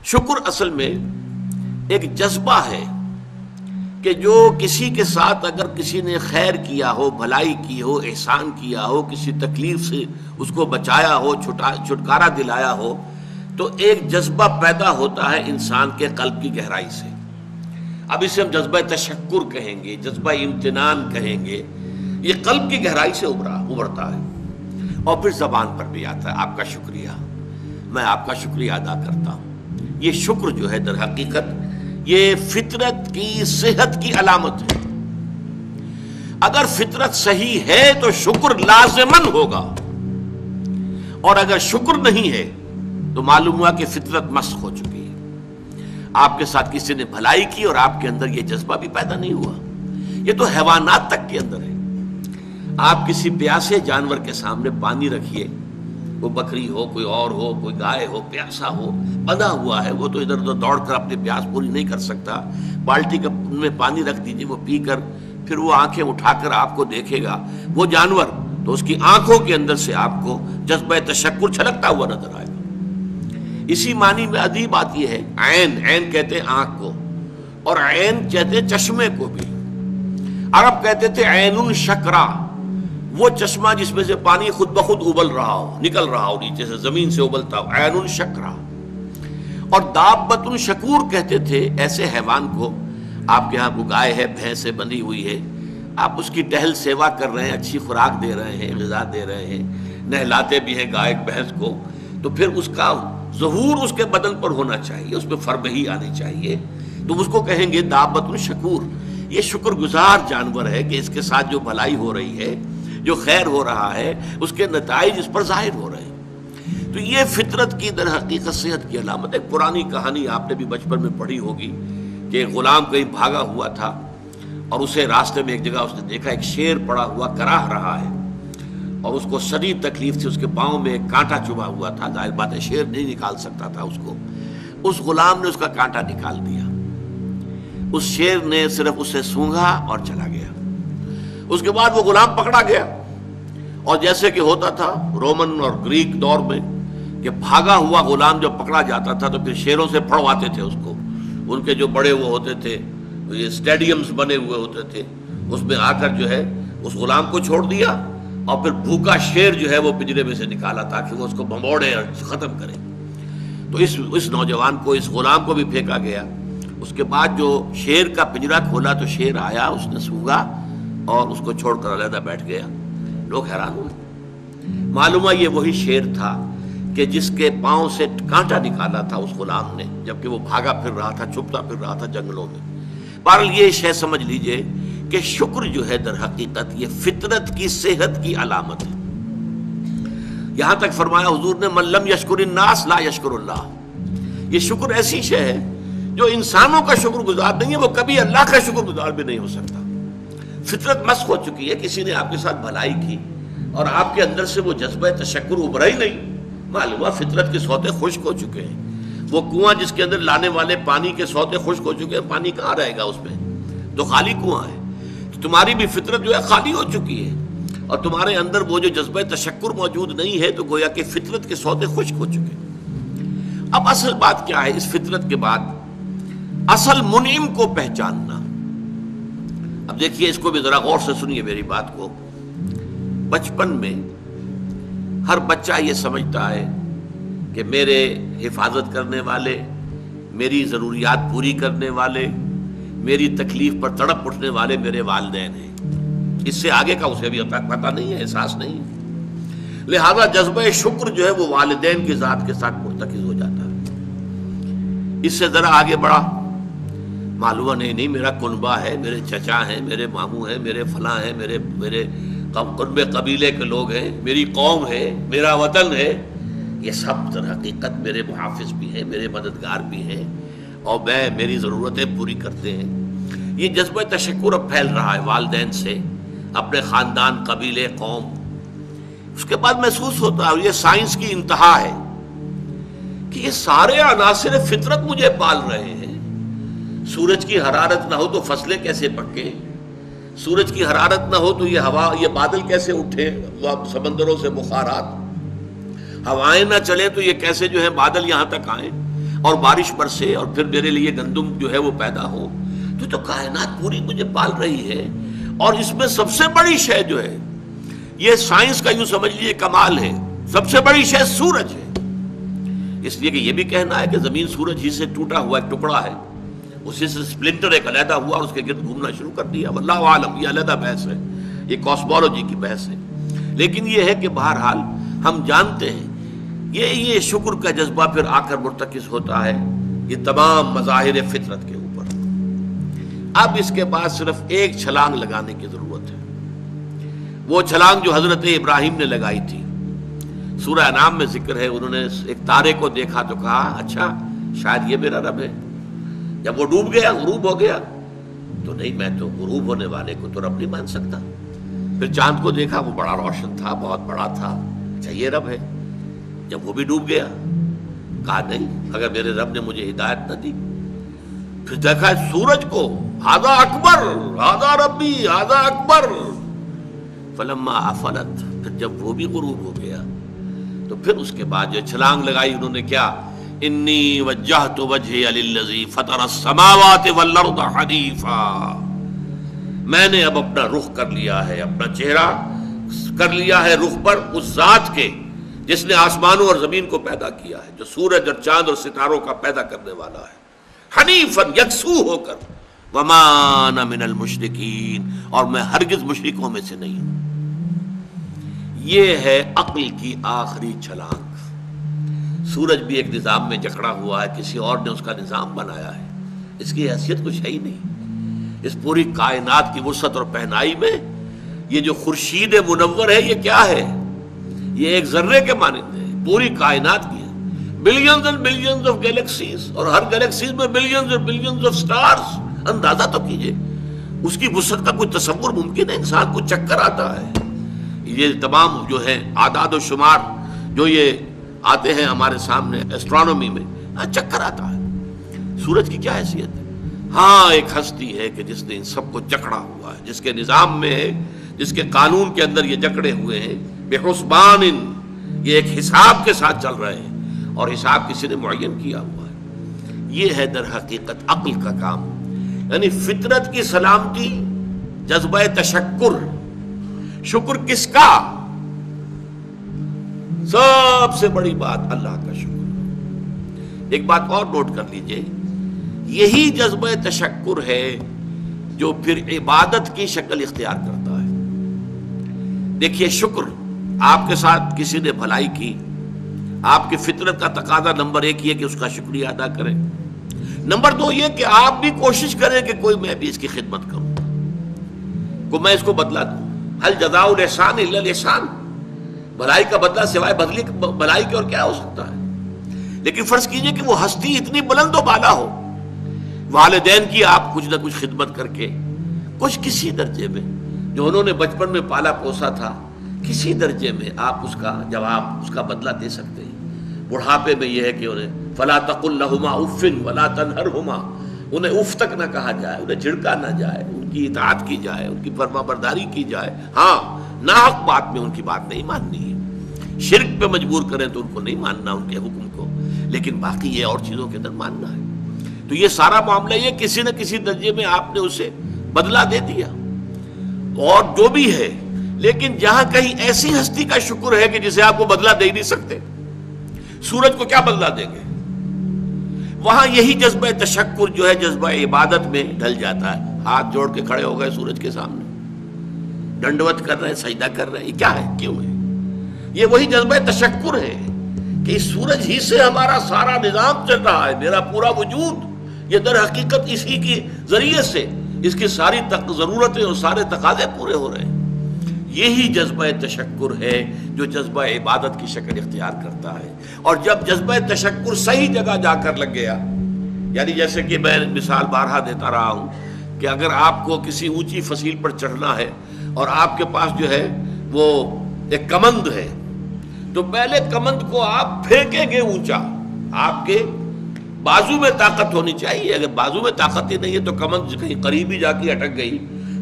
شکر اصل میں ایک جذبہ ہے کہ جو کسی کے ساتھ اگر کسی نے خیر کیا ہو، بھلائی کی ہو، احسان کیا ہو، کسی تکلیف سے اس کو بچایا ہو، چھٹکارا دلایا ہو، تو ایک جذبہ پیدا ہوتا ہے انسان کے قلب کی گہرائی سے. اب اسے ہم جذبہ تشکر کہیں گے، جذبہ امتنان کہیں گے. یہ قلب کی گہرائی سے ابھرتا ہے اور پھر زبان پر بھی آتا ہے. آپ کا شکریہ، میں آپ کا شکریہ ادا کرتا ہوں. یہ شکر جو ہے در حقیقت یہ فطرت کی صحت کی علامت ہے. اگر فطرت صحیح ہے تو شکر لازماً ہوگا، اور اگر شکر نہیں ہے تو معلوم ہوا کہ فطرت مسخ ہو چکی ہے. آپ کے ساتھ کسی نے بھلائی کی اور آپ کے اندر یہ جذبہ بھی پیدا نہیں ہوا. یہ تو حیوانات تک کے اندر ہے. آپ کسی پیاسے جانور کے سامنے پانی رکھیے، کوئی بکری ہو، کوئی اور ہو، کوئی گائے ہو، پیاسا ہو، بندھا ہوا ہے، وہ تو ادھر ادھر دوڑ کر اپنی پیاس پوری نہیں کر سکتا. بالٹی میں پانی رکھ دیجیے، وہ پی کر پھر وہ آنکھیں اٹھا کر آپ کو دیکھے گا. وہ جانور تو اس کی آنکھوں کے اندر سے آپ کو جذبہ تشکر چھلکتا ہوا نظر آئے گا. اسی معنی میں عجیب بات یہ ہے، عین، عین کہتے ہیں آنکھ کو، اور عین کہتے ہیں چشمے کو بھی. عرب کہتے تھے عین شکرا، وہ چشمہ جس میں سے پانی خود بخود ابل رہا ہو، نکل رہا ہو نیچے سے، زمین سے ابلتا ہو، عین شکرا. اور دابۃ شکور کہتے تھے ایسے حیوان کو. آپ کے ہاں کو گائے ہے، بھینس سے بندھی ہوئی ہے، آپ اس کی ٹہل سیوا کر رہے ہیں، اچھی خوراک دے رہے ہیں، غذا دے رہے ہیں، نہلاتے بھی ہیں گائے بھینس کو، تو پھر اس کا ظہور اس کے بدن پر ہونا چاہیے، اس میں فربہی آنی چاہیے. تو اس کو کہیں گے دابۃ شکور. یہ شکر گزار جانور ہے کہ اس کے ساتھ جو بھلائی ہو رہی ہے، جو خیر ہو رہا ہے، اس کے نتائج اس پر ظاہر ہو رہے ہیں. تو یہ فطرت کی در حقیقت صحت کی علامت. ایک پرانی کہانی آپ نے بھی بچپن میں پڑھی ہوگی کہ ایک غلام کہیں بھاگا ہوا تھا اور اسے راستے میں ایک جگہ اس نے دیکھا ایک شیر پڑا ہوا کراہ رہا ہے، اور اس کو شدید تکلیف تھی. اس کے پاؤں میں ایک کانٹا چبھا ہوا تھا. ظاہر بات ہے شیر نہیں نکال سکتا تھا اس کو. اس غلام نے اس کا کانٹا نکال دیا. اس شیر نے صرف اسے سونگھا اور چلا گیا. اس کے بعد وہ غلام پکڑا گیا، اور جیسے کہ ہوتا تھا رومن اور گریک دور میں کہ بھاگا ہوا غلام جب پکڑا جاتا تھا تو پھر شیروں سے پھڑواتے تھے اس کو. ان کے جو بڑے وہ ہوتے تھے، یہ اسٹیڈیمز بنے ہوئے ہوتے تھے، اس میں آ کر جو ہے اس غلام کو چھوڑ دیا، اور پھر بھوکا شیر جو ہے وہ پنجرے میں سے نکالا تاکہ وہ اس کو بھموڑے اور ختم کرے. تو اس نوجوان کو، اس غلام کو بھی پھینکا گیا. اس کے بعد جو شیر کا پنجرا کھولا تو شیر آیا، اس نے سونگا اور اس کو چھوڑ کر علیحدہ بیٹھ گیا. لوگ حیران ہوئے. معلوم ہے یہ وہی شیر تھا کہ جس کے پاؤں سے کانٹا نکالا تھا اس غلام نے، جبکہ وہ بھاگا پھر رہا تھا، چھپتا پھر رہا تھا جنگلوں میں. بہرحال یہ شے سمجھ لیجئے کہ شکر جو ہے در حقیقت یہ فطرت کی صحت کی علامت ہے. یہاں تک فرمایا حضور نے من لم یشکر الناس لا یشکر اللہ. یہ شکر ایسی شے ہے جو انسانوں کا شکر گزار نہیں ہے، وہ کبھی اللہ کا شکر گزار بھی نہیں ہو سکتا. فطرت مسخ ہو چکی ہے. کسی نے آپ کے ساتھ بھلائی کی اور آپ کے اندر سے وہ جذبہ تشکر ابھرا ہی نہیں، معلوم ہے فطرت کے سوتے خشک ہو چکے ہیں. وہ کنواں جس کے اندر لانے والے پانی کے سوتے خشک ہو چکے ہیں، پانی کہاں رہے گا اس میں؟ تو خالی کنواں ہے. تو تمہاری بھی فطرت جو ہے خالی ہو چکی ہے، اور تمہارے اندر وہ جو جذبہ تشکر موجود نہیں ہے، تو گویا کہ فطرت کے سوتے خشک ہو چکے ہیں. اب اصل بات کیا ہے اس فطرت کے بعد؟ اصل منعم کو پہچاننا. اب دیکھیے اس کو بھی ذرا غور سے سنیے میری بات کو. بچپن میں ہر بچہ یہ سمجھتا ہے کہ میرے حفاظت کرنے والے، میری ضروریات پوری کرنے والے، میری تکلیف پر تڑپ اٹھنے والے میرے والدین ہیں. اس سے آگے کا اسے بھی پتہ نہیں ہے، احساس نہیں ہے. لہذا جذبہ شکر جو ہے وہ والدین کی ذات کے ساتھ مرتکز ہو جاتا ہے. اس سے ذرا آگے بڑھا، معلوم نہیں میرا کنبہ ہے، میرے چچا ہیں، میرے ماموں ہیں، میرے فلاں ہیں، میرے قرب قبیلے کے لوگ ہیں، میری قوم ہے، میرا وطن ہے. یہ سب در حقیقت میرے محافظ بھی ہیں، میرے مددگار بھی ہیں، اور میری ضرورتیں پوری کرتے ہیں. یہ جذبہ تشکر اب پھیل رہا ہے والدین سے، اپنے خاندان، قبیلے، قوم. اس کے بعد محسوس ہوتا ہے، یہ سائنس کی انتہا ہے، کہ یہ سارے عناصر فطرت مجھے پال رہے ہیں. سورج کی حرارت نہ ہو تو فصلیں کیسے پکیں؟ سورج کی حرارت نہ ہو تو یہ ہوا، یہ بادل کیسے اٹھے، سمندروں سے بخارات؟ ہوائیں نہ چلیں تو یہ کیسے جو ہے بادل یہاں تک آئیں؟ اور بارش برسے اور پھر میرے لیے گندم جو ہے وہ پیدا ہو، تو کائنات پوری مجھے پال رہی ہے. اور اس میں سب سے بڑی شے جو ہے، یہ سائنس کا یوں سمجھ لیجیے کمال ہے، سب سے بڑی شے سورج ہے. اس لیے کہ یہ بھی کہنا ہے کہ زمین سورج ہی سے ٹوٹا ہوا ایک ٹکڑا ہے، اسی سے سپلنٹر ایک علیحدہ ہوا اور اس کے گرد گھومنا شروع کر دیا. واللہ عالم، یہ علیحدہ بحث ہے، یہ کاسمولوجی کی بحث ہے. لیکن یہ ہے کہ بہرحال ہم جانتے ہیں یہ شکر کا جذبہ پھر آ کر مرتکز ہوتا ہے یہ تمام مظاہر فطرت کے اوپر. اب اس کے بعد صرف ایک چھلانگ لگانے کی ضرورت ہے، وہ چھلانگ جو حضرت ابراہیم نے لگائی تھی. سورہ انعام میں ذکر ہے، انہوں نے ایک تارے کو دیکھا تو کہا اچھا شاید یہ میرا رب ہے. جب وہ ڈوب گیا، غروب ہو گیا، تو نہیں، میں تو غروب ہونے والے کو تو رب نہیں مان سکتا. پھر چاند کو دیکھا، وہ بڑا روشن تھا، بہت بڑا تھا، اچھا یہ رب ہے. جب وہ بھی ڈوب گیا، کہا نہیں، اگر میرے رب نے مجھے ہدایت نہ دی. پھر دیکھا سورج کو، ھذا اکبر، ھذا ربی، ھذا اکبر. فلما افلت، پھر جب وہ بھی غروب ہو گیا تو پھر اس کے بعد جو چھلانگ لگائی انہوں نے کیا، انی وجہت وجہی للذی فطر السماوات والارض حنیفا. میں نے اب اپنا رخ کر لیا ہے، اپنا چہرہ کر لیا ہے رخ پر اس ذات کے جس نے آسمانوں اور زمین کو پیدا کیا ہے، جو سورج اور چاند اور ستاروں کا پیدا کرنے والا ہے. حنیفاً، یکسو ہو کر. وما انا من المشرکین، اور میں ہرگز مشرکوں میں سے نہیں ہوں. یہ ہے عقل کی آخری چھلانگ. سورج بھی ایک نظام میں جکڑا ہوا ہے، کسی اور نے اس کا نظام بنایا ہے، اس کی حیثیت کچھ ہے ہی نہیں. اس پوری کائنات کی وسعت اور پہنائی میں یہ جو خورشید منور ہے، یہ کیا ہے؟ یہ ایک ذرے کے مانند ہے، پوری کائنات کی ہے. Billions and billions of galaxies, اور ہر گیلیکسیز میں بلینز اور بلینز آف سٹارز. اندازہ تو کیجئے، اس کی وسعت کا کوئی تصور ممکن ہے؟ انسان کو چکر آتا ہے. یہ تمام جو ہے اعداد و شمار جو یہ آتے ہیں ہمارے سامنے ایسٹرونومی میں، چکر آتا ہے. سورج کی کیا حیثیت ہے؟ ہاں، ایک ہستی ہے کہ جس نے ان سب کو جکڑا ہوا ہے، جس کے نظام میں ہے، جس کے قانون کے اندر یہ جکڑے ہوئے ہیں. بحسبان، یہ ایک حساب کے ساتھ چل رہے ہیں، اور حساب کسی نے معین کیا ہوا ہے. یہ ہے در حقیقت عقل کا کام. یعنی فطرت کی سلامتی، جذبہ تشکر. شکر کس کا؟ سب سے بڑی بات اللہ کا شکر. ایک بات اور نوٹ کر لیجئے، یہی جذبہ تشکر ہے جو پھر عبادت کی شکل اختیار کرتا ہے. دیکھیے، شکر، آپ کے ساتھ کسی نے بھلائی کی، آپ کی فطرت کا تقاضا نمبر 1 یہ کہ اس کا شکریہ ادا کریں. نمبر 2 یہ کہ آپ بھی کوشش کریں کہ کوئی میں بھی اس کی خدمت کروں، کو میں اس کو بدلا دوں. ہل جزاء الاحسان الا الاحسان، بھلائی کا بدلہ سوائے بھلائی کے اور کیا ہو سکتا ہے؟ لیکن فرض کیجئے کہ وہ ہستی اتنی بلند و بالا ہو، والدین کی آپ کچھ نہ کچھ خدمت کر کے، کچھ کسی درجے میں جو انہوں نے بچپن میں پالا پوسا تھا، کسی درجے میں آپ اس کا جواب، اس کا بدلہ دے سکتے ہیں. بڑھاپے میں یہ ہے کہ انہیں فلا تقل لہما اف ولا تنہرہما، انہیں اف تک نہ کہا جائے، انہیں جھڑکا نہ جائے، ان کی اطاعت کی جائے، ان کی فرما برداری کی جائے. ہاں، ناحق بات میں ان کی بات نہیں ماننی ہے، شرک پہ مجبور کریں تو ان کو نہیں ماننا، ان کے حکم کو، لیکن باقی یہ اور چیزوں کے اندر ماننا ہے. تو یہ سارا معاملہ یہ کسی نہ کسی درجے میں آپ نے اسے بدلہ دے دیا اور جو بھی ہے. لیکن جہاں کہیں ایسی ہستی کا شکر ہے کہ جسے آپ کو بدلہ دے ہی نہیں سکتے، سورج کو کیا بدلہ دیں گے، وہاں یہی جذبہ تشکر جو ہے جذبہ عبادت میں ڈھل جاتا ہے. ہاتھ جوڑ کے کھڑے ہو گئے سورج کے سامنے، ڈنڈوت کر رہے ہیں، سجدہ کر رہے ہیں. یہ کیا ہے؟ کیوں ہے؟ یہ وہی جذبہ تشکر ہے کہ اس سورج ہی سے ہمارا سارا نظام چل رہا ہے، میرا پورا وجود یہ در حقیقت اسی کے ذریعے سے اس کی ساری ضرورتیں اور سارے تقاضے پورے ہو رہے ہیں. یہی جذبہ تشکر ہے جو جذبہ عبادت کی شکل اختیار کرتا ہے. اور جب جذبہ تشکر صحیح جگہ جا کر لگ گیا، یعنی جیسے کہ میں مثال بارہا دیتا رہا ہوں کہ اگر آپ کو کسی اونچی فصیل پر چڑھنا ہے اور آپ کے پاس جو ہے وہ ایک کمند ہے، تو پہلے کمند کو آپ پھینکیں گے اونچا، آپ کے بازو میں طاقت ہونی چاہیے. اگر بازو میں طاقت ہی نہیں ہے تو کمند کہیں قریب ہی جا کے اٹک گئی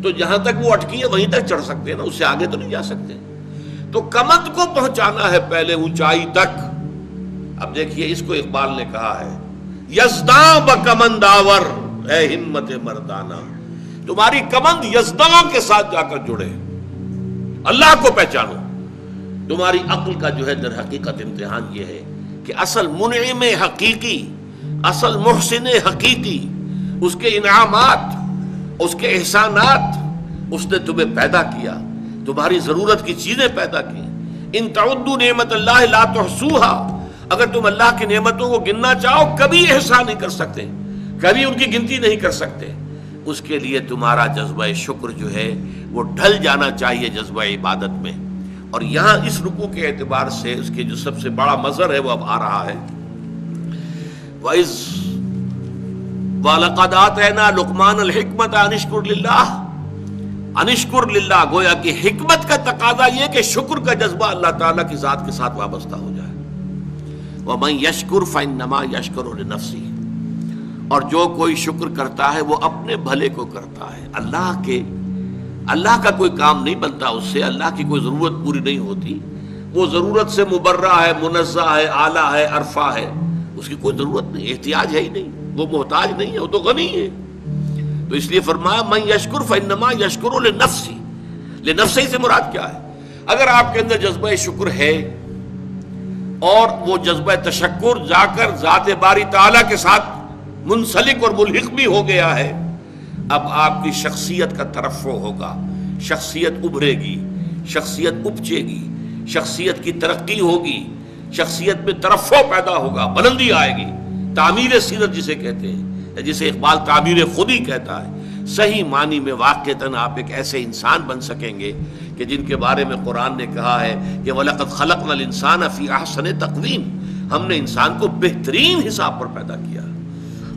تو جہاں تک وہ اٹکی ہے وہیں تک چڑھ سکتے ہیں نا، اس سے آگے تو نہیں جا سکتے. تو کمند کو پہنچانا ہے پہلے اونچائی تک. اب دیکھیے، اس کو اقبال نے کہا ہے یزداں بکمند آور، اے ہمت مردانہ، تمہاری کمند یزداں کے ساتھ جا کر جڑے، اللہ کو پہچانو۔ تمہاری عقل کا جو ہے در حقیقت امتحان یہ ہے کہ اصل منعم حقیقی، اصل محسن حقیقی، اس کے انعامات، اس کے احسانات، اس نے تمہیں پیدا کیا، تمہاری ضرورت کی چیزیں پیدا کی۔ ان تعدوا نعمت اللہ لا تحصوها، اگر تم اللہ کی نعمتوں کو گننا چاہو کبھی احسان نہیں کر سکتے، کبھی ان کی گنتی نہیں کر سکتے۔ اس کے لیے تمہارا جذبہ شکر جو ہے وہ ڈھل جانا چاہیے جذبہ عبادت میں۔ اور یہاں اس رکوع کے اعتبار سے اس کے جو سب سے بڑا مظہر ہے وہ اب آ رہا ہے، وَإِذْ وَلَقَدْ آتَيْنَا لُقْمَانَ الْحِكْمَةَ أَنِ اشْكُرْ لِلَّهِ، أَنِ اشْكُرْ لِلَّهِ، گویا کہ حکمت کا تقاضا یہ کہ شکر کا جذبہ اللہ تعالیٰ کی ذات کے ساتھ وابستہ ہو جائے۔ وَمَنْ يَشْكُرْ فَإِنَّمَا يَشْكُرُ لِنَفْسِهِ، اور جو کوئی شکر کرتا ہے وہ اپنے بھلے کو کرتا ہے، اللہ کا کوئی کام نہیں بنتا اس سے، اللہ کی کوئی ضرورت پوری نہیں ہوتی، وہ ضرورت سے مبرہ ہے، منزہ ہے، اعلیٰ ہے، عرفہ ہے، اس کی کوئی ضرورت نہیں، احتیاج ہے ہی نہیں، وہ محتاج نہیں ہے، وہ تو غنی ہے۔ تو اس لیے فرمایا من یشکر فانما یشکر لنفسہ، لنفسہ سے مراد کیا ہے؟ اگر آپ کے اندر جذبہ شکر ہے اور وہ جذبہ تشکر جا کر ذات باری تعالیٰ کے ساتھ منسلک اور ملحق بھی ہو گیا ہے، اب آپ کی شخصیت کا ترفع ہوگا، شخصیت ابھرے گی، شخصیت اپچے گی، شخصیت کی ترقی ہوگی، شخصیت میں ترفع پیدا ہوگا، بلندی آئے گی، تعمیر سیرت جسے کہتے ہیں، جسے اقبال تعمیر خودی کہتا ہے۔ صحیح معنی میں واقعتاً آپ ایک ایسے انسان بن سکیں گے کہ جن کے بارے میں قرآن نے کہا ہے کہ وَلَقَدْ خَلَقْنَا الْإِنسَانَ فِي أَحْسَنِ تَقْوِيمٍ، ہم نے انسان کو بہترین حساب پر پیدا کیا۔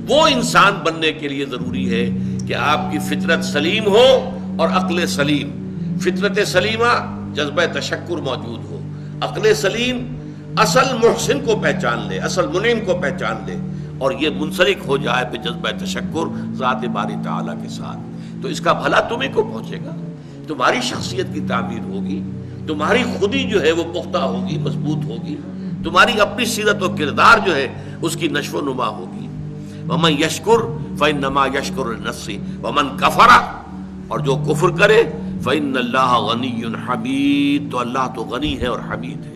وہ انسان بننے کے لیے ضروری ہے کہ آپ کی فطرت سلیم ہو اور عقل سلیم، فطرت سلیمہ جذبہ تشکر موجود ہو، عقل سلیم اصل محسن کو پہچان لے، اصل منعم کو پہچان لے، اور یہ منسلک ہو جائے پہ جذبہ تشکر ذات باری تعالیٰ کے ساتھ، تو اس کا بھلا تمہیں کو پہنچے گا، تمہاری شخصیت کی تعمیر ہوگی، تمہاری خودی جو ہے وہ پختہ ہوگی، مضبوط ہوگی، تمہاری اپنی سیرت و کردار جو ہے اس کی نشو و نما ہوگی۔ وَمَنْ يَشْكُرْ فَإِنَّمَا يَشْكُرُ لِنَفْسِهِ وَمَنْ كَفَرَ، اور جو کفر کرے فَإِنَّ اللَّهَ غَنِيٌّ حَمِيدٌ، تو اللہ تو غنی ہے اور حمید ہے۔